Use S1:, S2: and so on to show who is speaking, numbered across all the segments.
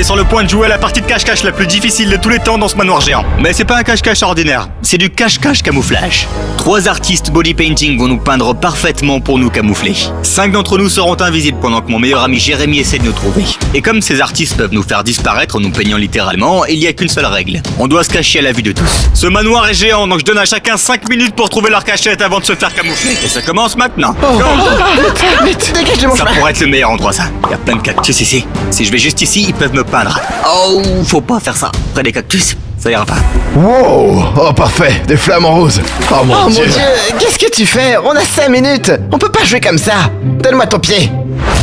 S1: est sur le point de jouer à la partie de cache-cache la plus difficile de tous les temps dans ce manoir géant. Mais c'est pas un cache-cache ordinaire, c'est du cache-cache camouflage. 3 artistes body painting vont nous peindre parfaitement pour nous camoufler. 5 d'entre nous seront invisibles pendant que mon meilleur ami Jérémy essaie de nous trouver. Et comme ces artistes peuvent nous faire disparaître en nous peignant littéralement, il y a qu'une seule règle. On doit se cacher à la vue de tous. Ce manoir est géant, donc je donne à chacun 5 minutes pour trouver leur cachette avant de se faire camoufler. Et ça commence maintenant.
S2: Vite, dégage de mon
S1: Ça
S2: chemin.
S1: pourrait être le meilleur endroit, ça. Il y a plein de cactus ici. Si je vais juste ici, ils peuvent me peindre. Oh, faut pas faire ça. Près des cactus, ça ira pas.
S3: Wow! Oh, parfait! Des flammes en rose! Oh mon
S2: Oh mon
S3: Dieu!
S2: Dieu, qu'est-ce que tu fais? On a 5 minutes. On peut pas jouer comme ça. Donne-moi ton pied.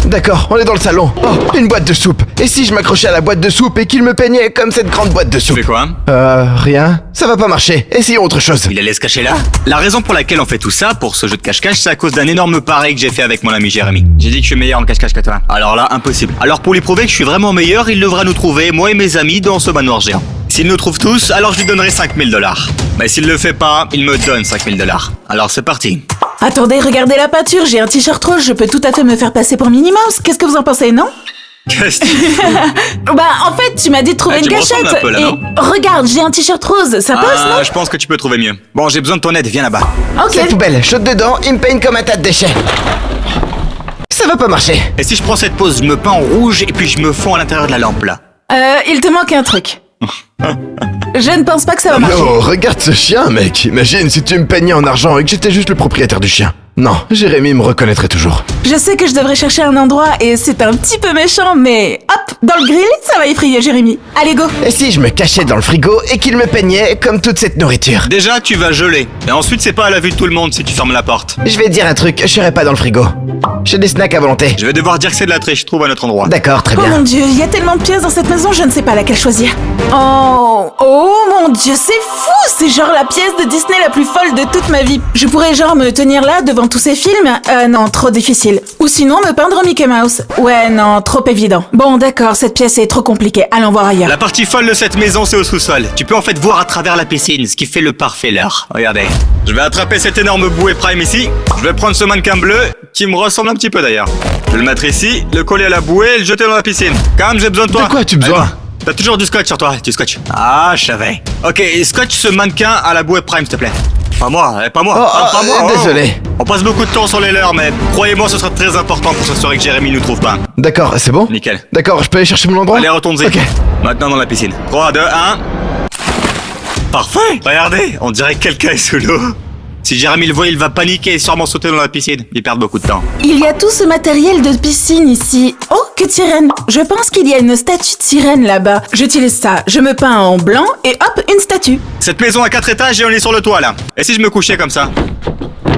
S3: D'accord, on est dans le salon. Oh, une boîte de soupe. Et si je m'accrochais à la boîte de soupe et qu'il me peignait comme cette grande boîte de
S1: Tu
S3: soupe?
S1: fais quoi?
S3: Rien. Ça va pas marcher. Essayons autre chose.
S1: Il allait se cacher là. La raison pour laquelle on fait tout ça, pour ce jeu de cache-cache, c'est à cause d'un énorme pari que j'ai fait avec mon ami Jérémy. J'ai dit que je suis meilleur en cache-cache que toi. Alors là, impossible. Alors pour lui prouver que je suis vraiment meilleur, il devra nous trouver, moi et mes amis, dans ce manoir géant. S'il nous trouve tous, alors je lui donnerai 5000 $. Mais s'il le fait pas, il me donne 5000 $. Alors c'est parti.
S4: Attendez, regardez la peinture, j'ai un t-shirt rose, je peux tout à fait me faire passer pour Minnie Mouse. Qu'est-ce que vous en pensez, non?
S1: Qu'est-ce que tu fais?
S4: Bah, en fait, tu m'as dit de trouver
S1: Ah, tu
S4: une
S1: me ressembles
S4: cachette.
S1: un peu, là,
S4: Et
S1: non
S4: regarde, j'ai un t-shirt rose, ça passe, non?
S1: Je pense que tu peux trouver mieux. Bon, j'ai besoin de ton aide, viens là-bas.
S4: Ok.
S2: Cette poubelle, saute dedans, il me peigne comme un tas de déchets. Ça va pas marcher.
S1: Et si je prends cette pose, je me peins en rouge et puis je me fonds à l'intérieur de la lampe là.
S4: Il te manque un truc. Je ne pense pas que ça va marcher.
S3: Oh, regarde ce chien, mec. Imagine si tu me peignais en argent et que j'étais juste le propriétaire du chien. Non, Jérémy me reconnaîtrait toujours.
S4: Je sais que je devrais chercher un endroit et c'est un petit peu méchant, mais hop, dans le grill, ça va effrayer Jérémy. Allez, go.
S2: Et si je me cachais dans le frigo et qu'il me peignait comme toute cette nourriture?
S1: Déjà, tu vas geler. Et ensuite, c'est pas à la vue de tout le monde si tu fermes la porte.
S2: Je vais te dire un truc, je serai pas dans le frigo. J'ai des snacks à volonté.
S1: Je vais devoir dire que c'est de la triche, trouve un autre endroit.
S2: D'accord, très
S4: Oh
S2: bien.
S4: mon dieu, il y a tellement de pièces dans cette maison, je ne sais pas laquelle choisir. Oh mon dieu, c'est fou. C'est genre la pièce de Disney la plus folle de toute ma vie. Je pourrais genre me tenir là devant tous ces films. Non, trop difficile. Ou sinon me peindre Mickey Mouse. Ouais, non, trop évident. Bon, d'accord, cette pièce est trop compliquée. Allons voir ailleurs.
S1: La partie folle de cette maison, c'est au sous-sol. Tu peux en fait voir à travers la piscine, ce qui fait le parfait leurre. Regardez. Je vais attraper cette énorme bouée Prime ici. Je vais prendre ce mannequin bleu, qui me ressemble un petit peu d'ailleurs. Je vais le mettre ici, le coller à la bouée et le jeter dans la piscine. Quand même, j'ai besoin de toi.
S3: De quoi as-tu besoin?
S1: Allez, t'as toujours du scotch sur toi, tu scotches. Ah, je savais. Ok, scotch ce mannequin à la bouée Prime, s'il te plaît. Pas moi, pas moi. Pas moi.
S2: Désolé.
S1: On passe beaucoup de temps sur les leurs, mais croyez-moi, ce sera très important pour s'assurer que Jérémy nous trouve pas.
S3: D'accord, c'est bon?
S1: Nickel.
S3: D'accord, je peux aller chercher mon endroit?
S1: Allez, retourne-y.
S3: Ok.
S1: Maintenant dans la piscine. 3, 2, 1. Parfait. Regardez, on dirait que quelqu'un est sous l'eau. Si Jérémy le voit, il va paniquer et sûrement sauter dans la piscine. Il perd beaucoup de temps.
S4: Il y a tout ce matériel de piscine ici. Oh, que de sirène. Je pense qu'il y a une statue de sirène là-bas. J'utilise ça. Je me peins en blanc et hop, une statue.
S1: Cette maison a 4 étages et on est sur le toit là. Et si je me couchais comme ça?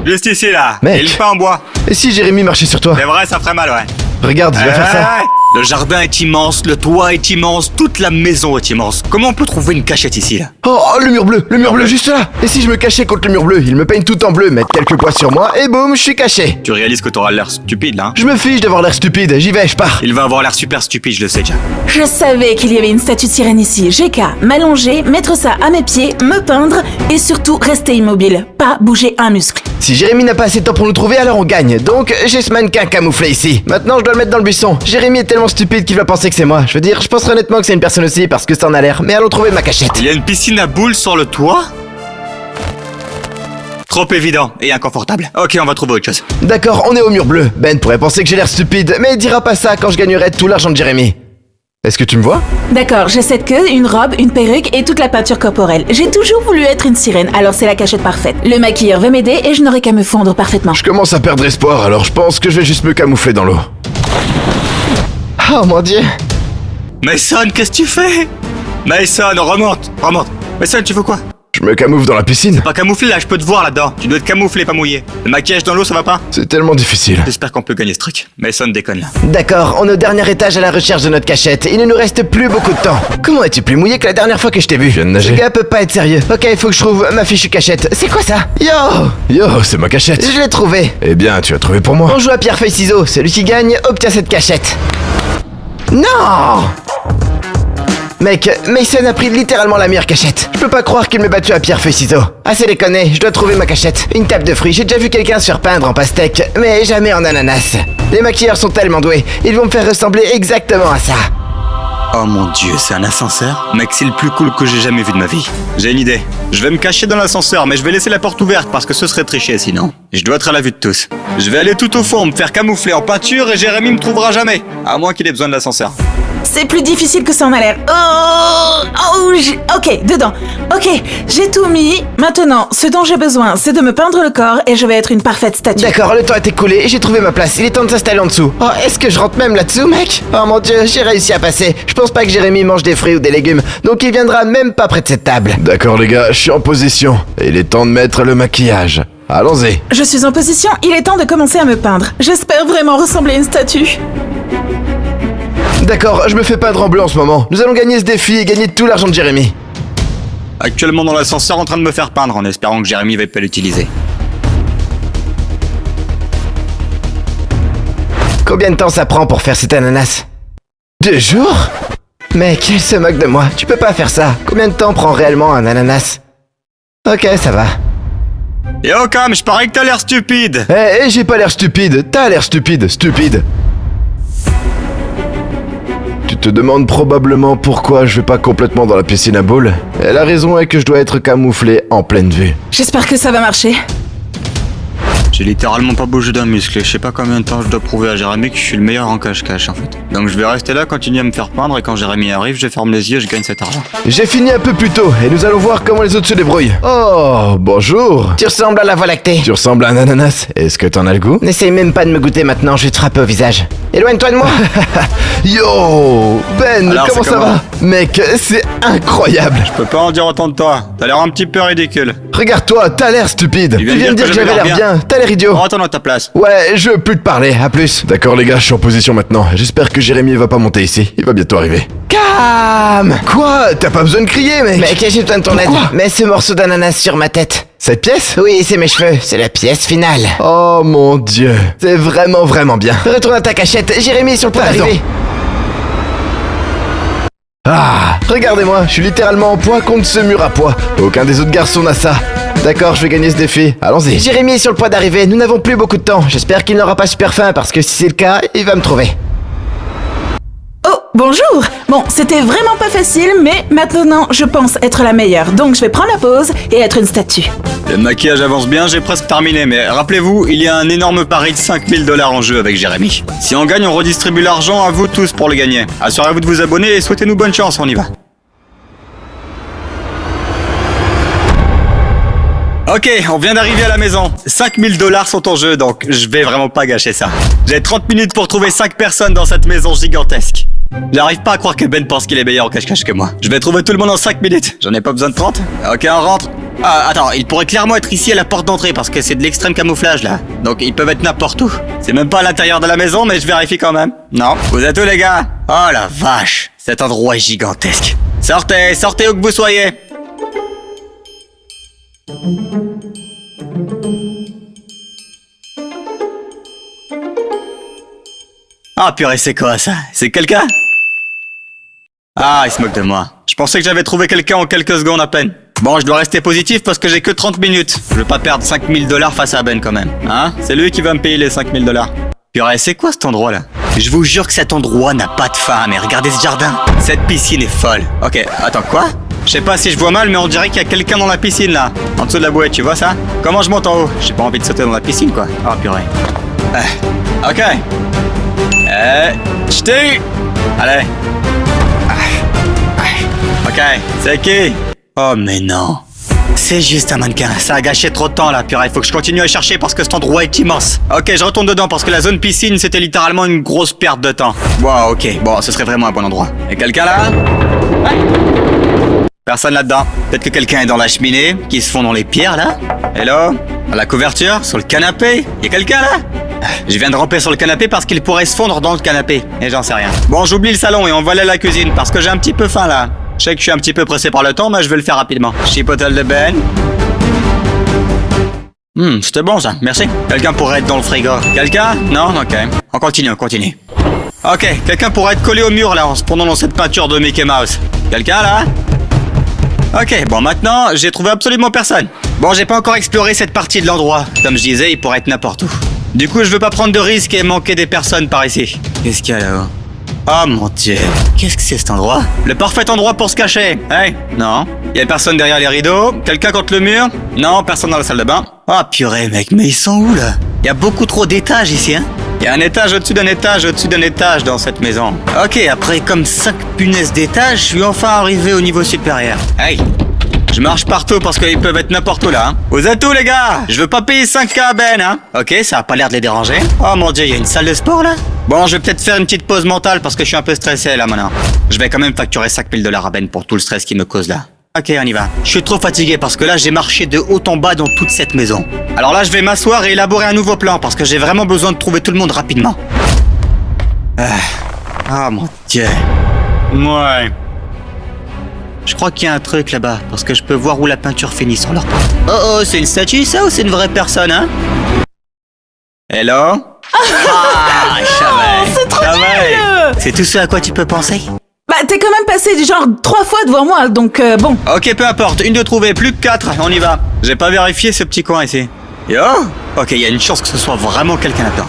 S1: Juste ici là.
S3: Mec.
S1: Et le pain en bois.
S3: Et si Jérémy marchait sur toi?
S1: C'est vrai, ça ferait mal, ouais.
S3: Regarde, il va faire ça.
S1: Ouais. Le jardin est immense, le toit est immense, toute la maison est immense. Comment on peut trouver une cachette ici là?
S3: Oh, le mur bleu, juste là. Et si je me cachais contre le mur bleu? Il me peigne tout en bleu, mettre quelques poids sur moi et boum, je suis caché.
S1: Tu réalises que t'auras l'air stupide là, hein?
S3: Je me fiche d'avoir l'air stupide, j'y vais, je pars.
S1: Il va avoir l'air super stupide, je le sais déjà.
S4: Je savais qu'il y avait une statue de sirène ici. J'ai qu'à m'allonger, mettre ça à mes pieds, me peindre et surtout rester immobile. Pas bouger un muscle.
S2: Si Jérémy n'a pas assez de temps pour nous trouver, alors on gagne. Donc, j'ai ce mannequin camouflé ici. Maintenant, je dois le mettre dans le buisson. Jérémy est tellement stupide qu'il va penser que c'est moi. Je veux dire, je pense honnêtement que c'est une personne aussi parce que ça en a l'air. Mais allons trouver ma cachette.
S1: Il y a une piscine à boules sur le toit? Trop évident et inconfortable. Ok, on va trouver autre chose.
S2: D'accord, on est au mur bleu. Ben pourrait penser que j'ai l'air stupide, mais il dira pas ça quand je gagnerai tout l'argent de Jérémy.
S3: Est-ce que tu me vois?
S4: D'accord, j'ai cette queue, une robe, une perruque et toute la peinture corporelle. J'ai toujours voulu être une sirène, alors c'est la cachette parfaite. Le maquilleur veut m'aider et je n'aurai qu'à me fondre parfaitement.
S3: Je commence à perdre espoir, alors je pense que je vais juste me camoufler dans l'eau.
S2: Oh mon dieu.
S1: Mason, qu'est-ce que tu fais? Mason, remonte. Mason, tu veux quoi?
S3: Je me camoufle dans la piscine.
S1: Pas camouflé là, je peux te voir là-dedans. Tu dois être camouflé, pas mouillé. Le maquillage dans l'eau, ça va pas?
S3: C'est tellement difficile.
S1: J'espère qu'on peut gagner ce truc. Mason déconne là.
S2: D'accord, on est au dernier étage à la recherche de notre cachette. Il ne nous reste plus beaucoup de temps. Comment es-tu plus mouillé que la dernière fois que je t'ai vu?
S3: Je viens de nager.
S2: Ce gars peut pas être sérieux. Ok, il faut que je trouve ma fichue cachette. C'est quoi ça? Yo!
S3: Yo, c'est ma cachette.
S2: Je l'ai trouvé.
S3: Eh bien, tu as trouvé pour moi.
S2: On joue à pierre feuille ciseaux. Celui qui gagne obtient cette cachette. Non! Mec, Mason a pris littéralement la meilleure cachette. Je peux pas croire qu'il m'ait battu à pierre feuille ciseaux. Assez déconné, je dois trouver ma cachette. Une table de fruits, j'ai déjà vu quelqu'un se faire peindre en pastèque, mais jamais en ananas. Les maquilleurs sont tellement doués, ils vont me faire ressembler exactement à ça.
S1: Oh mon dieu, c'est un ascenseur? Mec, c'est le plus cool que j'ai jamais vu de ma vie. J'ai une idée. Je vais me cacher dans l'ascenseur, mais je vais laisser la porte ouverte parce que ce serait tricher sinon. Je dois être à la vue de tous. Je vais aller tout au fond, me faire camoufler en peinture et Jérémy me trouvera jamais. À moins qu'il ait besoin de l'ascenseur.
S4: C'est plus difficile que ça en a l'air. Ok, dedans. Ok, j'ai tout mis. Maintenant, ce dont j'ai besoin, c'est de me peindre le corps et je vais être une parfaite statue.
S2: D'accord, le temps est écoulé, j'ai trouvé ma place, il est temps de s'installer en dessous. Oh, est-ce que je rentre même là-dessous, mec? Oh mon dieu, j'ai réussi à passer. Je pense pas que Jérémy mange des fruits ou des légumes, donc il viendra même pas près de cette table.
S3: D'accord les gars, je suis en position. Et il est temps de mettre le maquillage. Allons-y.
S4: Je suis en position, il est temps de commencer à me peindre. J'espère vraiment ressembler à une statue.
S3: D'accord, je me fais peindre en bleu en ce moment. Nous allons gagner ce défi et gagner tout l'argent de Jérémy.
S1: Actuellement dans l'ascenseur en train de me faire peindre en espérant que Jérémy va pas l'utiliser.
S2: Combien de temps ça prend pour faire cet ananas? 2 jours? Mec, elle se moque de moi, tu peux pas faire ça. Combien de temps prend réellement un ananas? Ok, ça va.
S1: Yo Cam, je parie que t'as l'air stupide.
S3: J'ai pas l'air stupide, t'as l'air stupide. Tu te demandes probablement pourquoi je vais pas complètement dans la piscine à boules. Et la raison est que je dois être camouflé en pleine vue.
S4: J'espère que ça va marcher.
S1: J'ai littéralement pas bougé d'un muscle et je sais pas combien de temps je dois prouver à Jérémy que je suis le meilleur en cache-cache en fait. Donc je vais rester là, continuer à me faire peindre et quand Jérémy arrive, je ferme les yeux et je gagne cet argent.
S3: J'ai fini un peu plus tôt et nous allons voir comment les autres se débrouillent. Oh, bonjour.
S2: Tu ressembles à la Voie lactée.
S3: Tu ressembles à un ananas. Est-ce que t'en as le goût?
S2: N'essaye même pas de me goûter maintenant, je vais te frapper au visage. Éloigne-toi de moi.
S3: Yo, Ben,
S1: Alors,
S3: comment
S1: c'est
S3: ça
S1: comment?
S3: va? Mec, c'est incroyable.
S1: Je peux pas en dire autant de toi. T'as l'air un petit peu ridicule.
S3: Regarde-toi, t'as l'air stupide.
S1: Tu
S3: Tu
S1: viens de
S3: viens de dire que
S1: j'avais
S3: j'avais l'air bien. T'as l'air idiot.
S1: Retourne à ta place.
S3: Ouais, je veux plus te parler, à plus. D'accord les gars, je suis en position maintenant. J'espère que Jérémy va pas monter ici. Il va bientôt arriver.
S2: Calme.
S3: Quoi? T'as pas besoin de crier, mec.
S2: Mec, j'ai besoin de ton aide.
S3: Pourquoi?
S2: Mets ce morceau d'ananas sur ma tête.
S3: Cette pièce?
S2: Oui, c'est mes cheveux, c'est la pièce finale.
S3: Oh mon dieu. C'est vraiment bien.
S2: Retourne à ta cachette, Jérémy est sur le point
S3: Attends.
S2: d'arriver.
S3: Ah, regardez-moi, je suis littéralement en poids contre ce mur à poids. Aucun des autres garçons n'a ça. D'accord, je vais gagner ce défi. Allons-y.
S2: Jérémy est sur le point d'arriver, nous n'avons plus beaucoup de temps. J'espère qu'il n'aura pas super faim parce que si c'est le cas, il va me trouver.
S4: Oh, bonjour. Bon, c'était vraiment pas facile, mais maintenant, je pense être la meilleure. Donc, je vais prendre la pause et être une statue.
S1: Le maquillage avance bien, j'ai presque terminé, mais rappelez-vous, il y a un énorme pari de 5000 $ en jeu avec Jérémy. Si on gagne, on redistribue l'argent à vous tous pour le gagner. Assurez-vous de vous abonner et souhaitez-nous bonne chance, on y va. Ok, on vient d'arriver à la maison. 5000 $ sont en jeu, donc je vais vraiment pas gâcher ça. J'ai 30 minutes pour trouver 5 personnes dans cette maison gigantesque. J'arrive pas à croire que Ben pense qu'il est meilleur en cache-cache que moi. Je vais trouver tout le monde en 5 minutes. J'en ai pas besoin de 30. Ok, on rentre. Ah, attends, il pourrait clairement être ici à la porte d'entrée parce que c'est de l'extrême camouflage là. Donc ils peuvent être n'importe où. C'est même pas à l'intérieur de la maison, mais je vérifie quand même. Non. Vous êtes où les gars? Oh la vache, cet endroit est gigantesque. Sortez, sortez où que vous soyez. Ah purée, c'est quoi ça? C'est quelqu'un? Ah, il se moque de moi. Je pensais que j'avais trouvé quelqu'un en quelques secondes à peine. Bon, je dois rester positif parce que j'ai que 30 minutes. Je veux pas perdre 5000 $ face à Ben quand même. Hein? C'est lui qui va me payer les 5000 $. Purée, c'est quoi cet endroit là? Je vous jure que cet endroit n'a pas de fin, mais regardez ce jardin. Cette piscine est folle. Ok, attends, quoi? Je sais pas si je vois mal, mais on dirait qu'il y a quelqu'un dans la piscine là. En dessous de la bouée, tu vois ça? Comment je monte en haut? J'ai pas envie de sauter dans la piscine quoi. Oh purée. Ok. J't'ai. Allez. Ok, c'est qui? Oh mais non. C'est juste un mannequin, ça a gâché trop de temps là, purée, il faut que je continue à chercher parce que cet endroit est immense. Ok, je retourne dedans parce que la zone piscine c'était littéralement une grosse perte de temps. Wow, ok, bon, ce serait vraiment un bon endroit. Y'a quelqu'un là? Ouais. Personne là-dedans. Peut-être que quelqu'un est dans la cheminée, qui se fond dans les pierres là. Hello? À la couverture? Sur le canapé? Y'a quelqu'un là? Je viens de ramper sur le canapé parce qu'il pourrait se fondre dans le canapé. Et j'en sais rien. Bon, j'oublie le salon et on va aller à la cuisine parce que j'ai un petit peu faim là. Je sais que je suis un petit peu pressé par le temps, mais je vais le faire rapidement. Chipotle de Ben. C'était bon ça, merci. Quelqu'un pourrait être dans le frigo. Quelqu'un? Non? Ok. On continue, on continue. Ok, quelqu'un pourrait être collé au mur là en se prenant dans cette peinture de Mickey Mouse. Quelqu'un là? Ok, bon maintenant, j'ai trouvé absolument personne. Bon, j'ai pas encore exploré cette partie de l'endroit. Comme je disais, il pourrait être n'importe où. Du coup, je veux pas prendre de risques et manquer des personnes par ici. Qu'est-ce qu'il y a là-haut? Oh mon dieu, qu'est-ce que c'est cet endroit? Le parfait endroit pour se cacher. Hey, non. Y'a personne derrière les rideaux? Quelqu'un contre le mur? Non, personne dans la salle de bain. Oh purée mec, mais ils sont où là? Y'a beaucoup trop d'étages ici, hein? Y'a un étage au-dessus d'un étage au-dessus d'un étage dans cette maison. Ok, après comme 5 punaises d'étages, je suis enfin arrivé au niveau supérieur. Hey! Je marche partout parce qu'ils peuvent être n'importe où là. Hein. Vous êtes où les gars? Je veux pas payer 5K à Ben, hein. Ok, ça a pas l'air de les déranger. Oh mon dieu, il y a une salle de sport là? Bon, je vais peut-être faire une petite pause mentale parce que je suis un peu stressé là maintenant. Je vais quand même facturer 5000 $ à Ben pour tout le stress qu'il me cause là. Ok, on y va. Je suis trop fatigué parce que là j'ai marché de haut en bas dans toute cette maison. Alors là je vais m'asseoir et élaborer un nouveau plan parce que j'ai vraiment besoin de trouver tout le monde rapidement. Ah mon dieu. Ouais. Je crois qu'il y a un truc là-bas, parce que je peux voir où la peinture finit sur leur peau. Oh, c'est une statue ça ou c'est une vraie personne, hein? Hello? Ah, je savais.
S4: C'est trop nul!
S1: C'est tout ce à quoi tu peux penser?
S4: Bah, t'es quand même passé genre 3 fois devant moi, donc bon.
S1: Ok, peu importe, une de trouvée, plus que 4, on y va. J'ai pas vérifié ce petit coin ici. Yo? Ok, il y a une chance que ce soit vraiment quelqu'un là-dedans.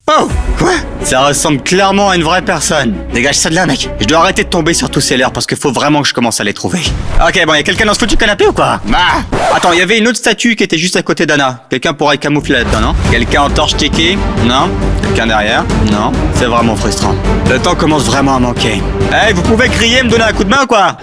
S1: Oh, quoi? Ça ressemble clairement à une vraie personne. Dégage ça de là, mec. Je dois arrêter de tomber sur tous ces leurres parce qu'il faut vraiment que je commence à les trouver. Ok, bon, y'a quelqu'un dans ce foutu canapé ou quoi? Bah. Attends, il y avait une autre statue qui était juste à côté d'Anna. Quelqu'un pourrait camoufler là-dedans, non? Quelqu'un en torche tiki? Non? Quelqu'un derrière? Non? C'est vraiment frustrant. Le temps commence vraiment à manquer. Hey, vous pouvez crier, me donner un coup de main ou quoi?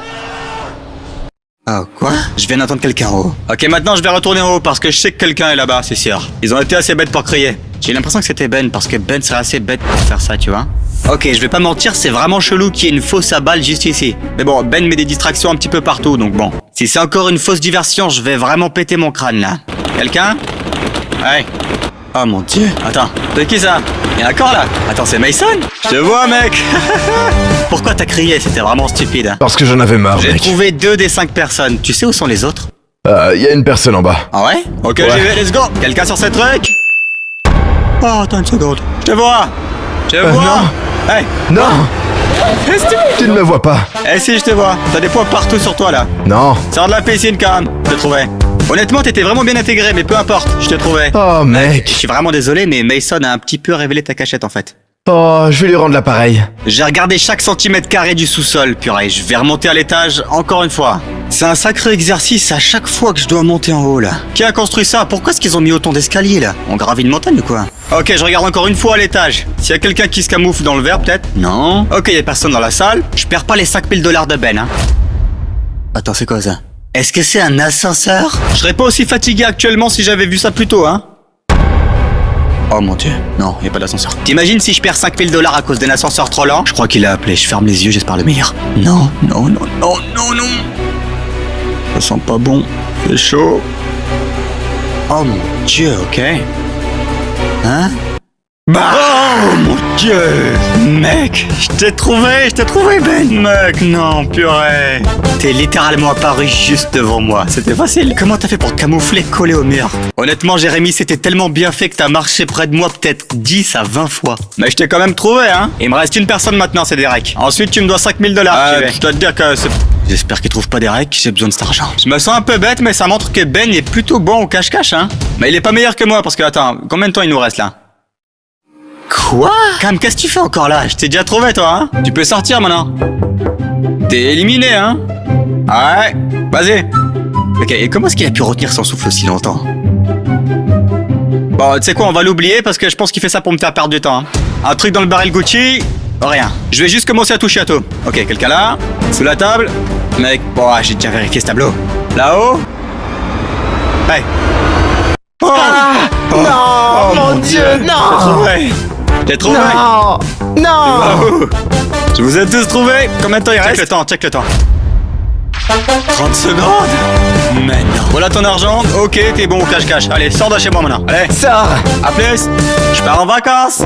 S1: Oh, quoi? Je viens d'entendre quelqu'un en haut. Ok, maintenant je vais retourner en haut parce que je sais que quelqu'un est là-bas, c'est sûr. Ils ont été assez bêtes pour crier. J'ai l'impression que c'était Ben parce que Ben serait assez bête pour faire ça, tu vois. Ok, je vais pas mentir, c'est vraiment chelou qu'il y ait une fosse à balles juste ici. Mais bon, Ben met des distractions un petit peu partout, donc bon. Si c'est encore une fausse diversion, je vais vraiment péter mon crâne là. Quelqu'un? Ouais. Oh mon dieu. Attends, c'est qui ça? Il y en a encore là? Attends, c'est Mason? Je te vois, mec. Pourquoi t'as crié? C'était vraiment stupide.
S3: Parce que j'en avais marre,
S1: J'ai
S3: mec.
S1: trouvé 2 des 5 personnes. Tu sais où sont les autres?
S3: Y a une personne en bas.
S1: Ah ouais? Ok,
S3: Ouais.
S1: j'y vais, let's go. Quelqu'un sur cette truc? Oh, attends une seconde. Je te vois. Je te vois.
S3: non.
S1: Hey.
S3: Non,
S1: Qu'est-ce que tu...
S3: tu ne me vois pas.
S1: Eh si, je te vois. T'as des points partout sur toi là.
S3: Non.
S1: Sors de la piscine quand même. Je te trouvais. Honnêtement, t'étais vraiment bien intégré, mais peu importe. Je te trouvais.
S3: Oh,
S1: Je
S3: mec.
S1: suis vraiment désolé, mais Mason a un petit peu révélé ta cachette en fait.
S3: Oh, je vais lui rendre l'appareil.
S1: J'ai regardé chaque centimètre carré du sous-sol, purée. Je vais remonter à l'étage encore une fois. C'est un sacré exercice à chaque fois que je dois monter en haut là. Qui a construit ça? Pourquoi est-ce qu'ils ont mis autant d'escaliers là? On gravit une montagne ou quoi? Ok, je regarde encore une fois à l'étage. S'il y a quelqu'un qui se camoufle dans le verre peut-être? Non. Ok, y a personne dans la salle. Je perds pas les 5000 $ de Ben, hein. Attends, c'est quoi ça? Est-ce que c'est un ascenseur? Je serais pas aussi fatigué actuellement si j'avais vu ça plus tôt, hein. Oh mon dieu, non, y a pas d'ascenseur. T'imagines si je perds 5000 $ à cause d'un ascenseur trop lent? Je crois qu'il a appelé, je ferme les yeux, j'espère le meilleur. Non, non, non, non, non, non. Ça sent pas bon, c'est chaud. Oh mon dieu, ok. Hein? Bah, oh mon dieu! Mec, je t'ai trouvé Ben, mec, non, purée. T'es littéralement apparu juste devant moi, c'était facile. Comment t'as fait pour te camoufler collé au mur? Honnêtement, Jérémy, c'était tellement bien fait que t'as marché près de moi peut-être 10 à 20 fois. Mais je t'ai quand même trouvé, hein. Il me reste une personne maintenant, c'est Derek. Ensuite, tu me dois 5000 $. Je dois te dire que c'est... J'espère qu'il trouve pas Derek, j'ai besoin de cet argent. Je me sens un peu bête, mais ça montre que Ben est plutôt bon au cache-cache, hein. Mais il est pas meilleur que moi, parce que, attends, combien de temps il nous reste là? Quoi? Cam, qu'est-ce que tu fais encore là? Je t'ai déjà trouvé, toi, hein? Tu peux sortir maintenant. T'es éliminé, hein? Ouais, vas-y. Ok, et comment est-ce qu'il a pu retenir son souffle aussi longtemps? Bon, tu sais quoi, on va l'oublier parce que je pense qu'il fait ça pour me faire perdre du temps. Hein. Un truc dans le baril Gucci? Rien. Je vais juste commencer à toucher à tout. Ok, quelqu'un là? Sous la table? Mec, bon, j'ai déjà vérifié ce tableau. Là-haut? Hey. Oh!
S2: Non, mon Dieu, non.
S1: J'ai trouvé.
S2: Non. Non.
S1: Oh. Je vous ai tous trouvés. Combien de temps il reste? Check le temps. 30 secondes. Mais non. Voilà ton argent. Ok, t'es bon au cache-cache. Allez, sors de chez moi maintenant. Allez.
S2: Sors.
S1: À plus. Je pars en vacances.